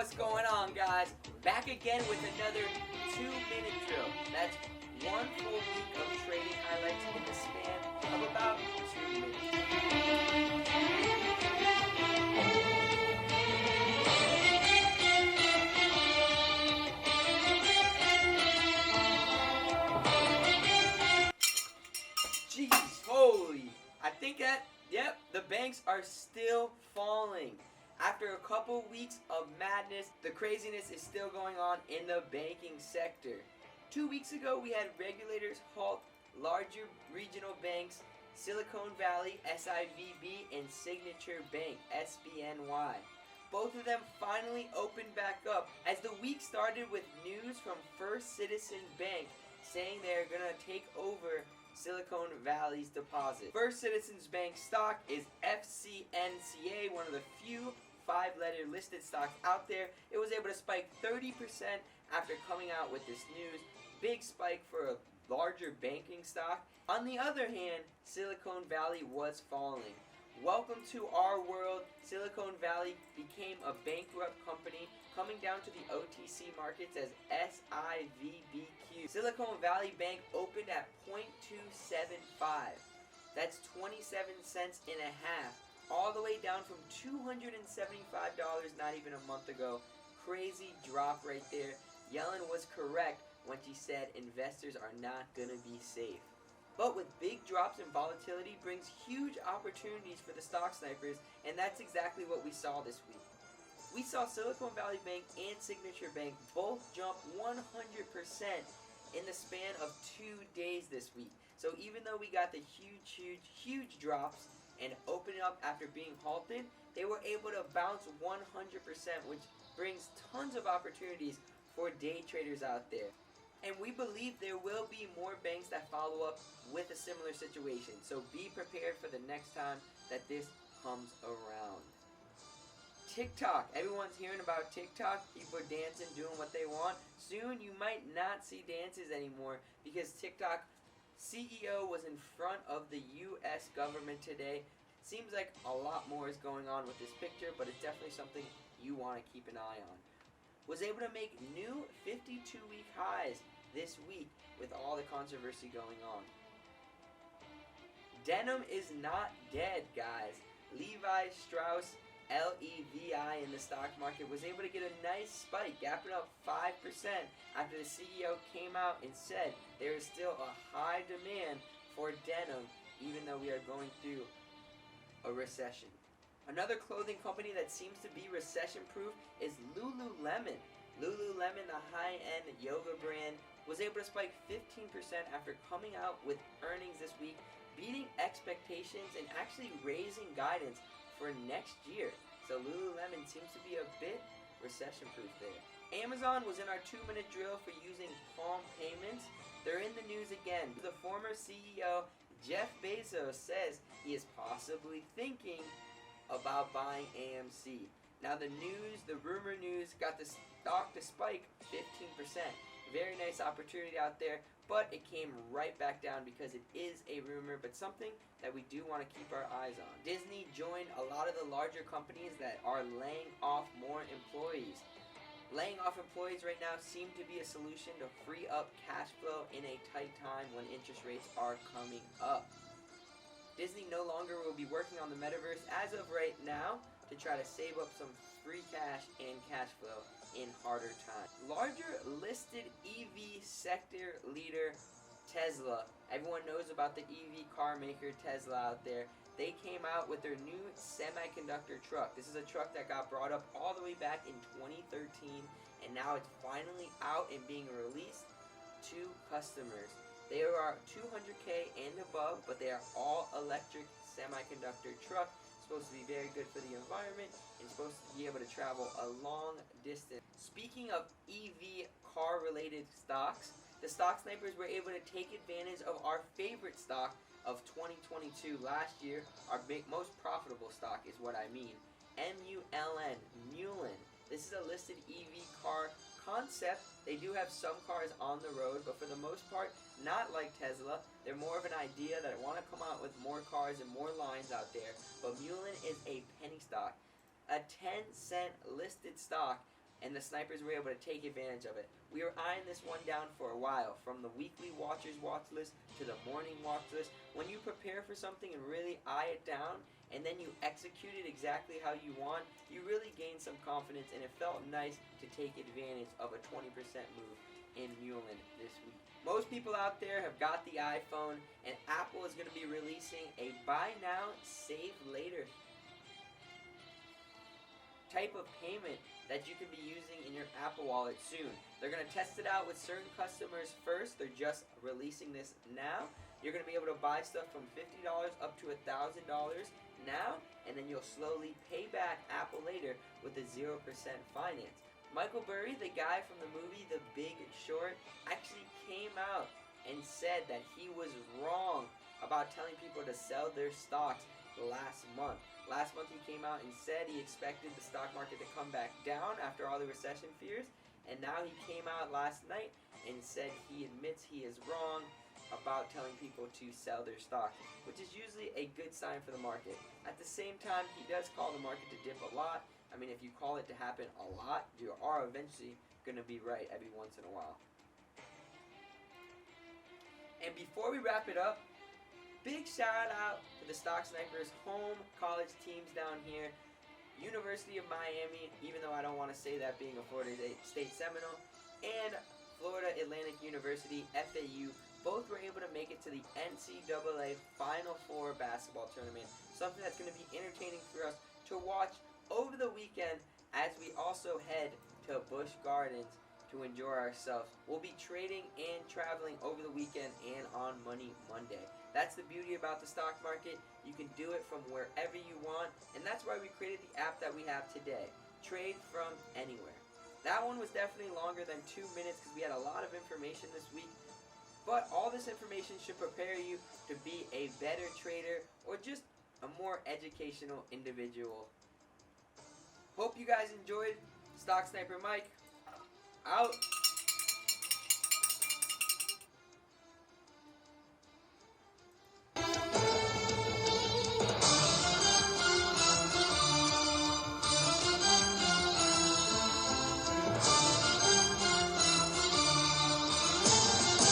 what's going on, guys? Back again with another 2-minute drill. That's one full week of trading highlights in the span of about 2 minutes. Jeez, holy. I think that, yep, the banks are still falling. After a couple weeks of madness, the craziness is still going on in the banking sector. 2 weeks ago, we had regulators halt larger regional banks, Silicon Valley, SIVB, and Signature Bank, SBNY. Both of them finally opened back up as the week started with news from First Citizens Bank saying they're going to take over Silicon Valley's deposit. First Citizens Bank stock is FCNCA, one of the few 5-letter listed stocks out there. It was able to spike 30% after coming out with this news. Big spike for a larger banking stock. On the other hand, Silicon Valley was falling. Welcome to our world. Silicon Valley became a bankrupt company, coming down to the OTC markets as SIVBQ. Silicon Valley Bank opened at 0.275. That's 27 cents and a half. All the way down from $275 not even a month ago. Crazy drop right there. Yellen was correct when she said investors are not going to be safe. But with big drops in volatility brings huge opportunities for the stock snipers, and that's exactly what we saw this week. We saw Silicon Valley Bank and Signature Bank both jump 100% in the span of 2 days this week. So even though we got the huge drops and opening up after being halted, they were able to bounce 100%, which brings tons of opportunities for day traders out there. And we believe there will be more banks that follow up with a similar situation. So be prepared for the next time that this comes around. TikTok. Everyone's hearing about TikTok. People are dancing, doing what they want. Soon you might not see dances anymore because TikTok CEO was in front of the U.S. government today. Seems like a lot more is going on with this picture, but it's definitely something you want to keep an eye on. Was able to make new 52-week highs this week with all the controversy going on. Denim is not dead, guys. Levis Struss, LEVI in the stock market was able to get a nice spike, gapping up 5% after the CEO came out and said there is still a high demand for denim even though we are going through a recession. Another clothing company that seems to be recession-proof is LuluLemon. LuluLemon, the high-end yoga brand, was able to spike 15% after coming out with earnings this week, beating expectations and actually raising guidance for next year. So LuluLemon seems to be a bit recession-proof there. Amazon was in our 2-minute drill for using Palm payments. They're in the news again. The former CEO, Jeff Bezos, says he is possibly thinking about buying AMC. Now the rumor news got the stock to spike 15%. Very nice opportunity out there, but it came right back down because it is a rumor, but something that we do want to keep our eyes on. Disney joined a lot of the larger companies that are laying off more employees. Laying off employees right now seem to be a solution to free up cash flow in a tight time when interest rates are coming up. Disney no longer will be working on the metaverse as of right now to try to save up some free cash and cash flow in harder times. Larger listed EV sector leader, Tesla. Everyone knows about the EV car maker Tesla out there. They came out with their new semiconductor truck. This is a truck that got brought up all the way back in 2013, and now it's finally out and being released to customers. They are 200K and above, but they are all electric semiconductor truck. Supposed to be very good for the environment and supposed to be able to travel a long distance. Speaking of EV car related stocks, the stock snipers were able to take advantage of our favorite stock of 2022 last year. Our most profitable stock is what I mean. MULN, Mullen. This is a listed EV car concept. They do have some cars on the road, but for the most part, not like Tesla. They're more of an idea that want to come out with more cars and more lines out there. But Mullen is a penny stock, a 10-cent listed stock and the snipers were able to take advantage of it. We were eyeing this one down for a while, from the weekly watchers watch list to the morning watch list. When you prepare for something and really eye it down, and then you execute it exactly how you want, you really gain some confidence, and it felt nice to take advantage of a 20% move in Mullen this week. Most people out there have got the iPhone, and Apple is going to be releasing a buy now, save later type of payment that you can be using in your Apple Wallet soon. They're going to test it out with certain customers first. They're just releasing this now. You're going to be able to buy stuff from $50 up to $1,000 now, and then you'll slowly pay back Apple later with a 0% finance. Michael Burry, the guy from the movie The Big Short, actually came out and said that he was wrong about telling people to sell their stocks last month. Last month he came out and said he expected the stock market to come back down after all the recession fears, and now he came out last night and said he admits he is wrong about telling people to sell their stocks, which is usually a good sign for the market. At the same time, he does call the market to dip a lot. I mean, if you call it to happen a lot, you are eventually going to be right every once in a while. And before we wrap it up, big shout out to the Stock Snipers home college teams down here. University of Miami, even though I don't want to say that being a Florida State Seminole, and Florida Atlantic University, FAU, both were able to make it to the NCAA Final Four basketball tournament. Something that's going to be entertaining for us to watch over the weekend as we also head to Busch Gardens to enjoy ourselves. We'll be trading and traveling over the weekend and on Money Monday. That's the beauty about the stock market. You can do it from wherever you want, and that's why we created the app that we have today. Trade from anywhere. That one was definitely longer than 2 minutes because we had a lot of information this week, but all this information should prepare you to be a better trader or just a more educational individual. Hope you guys enjoyed. Stock Sniper Mike, out.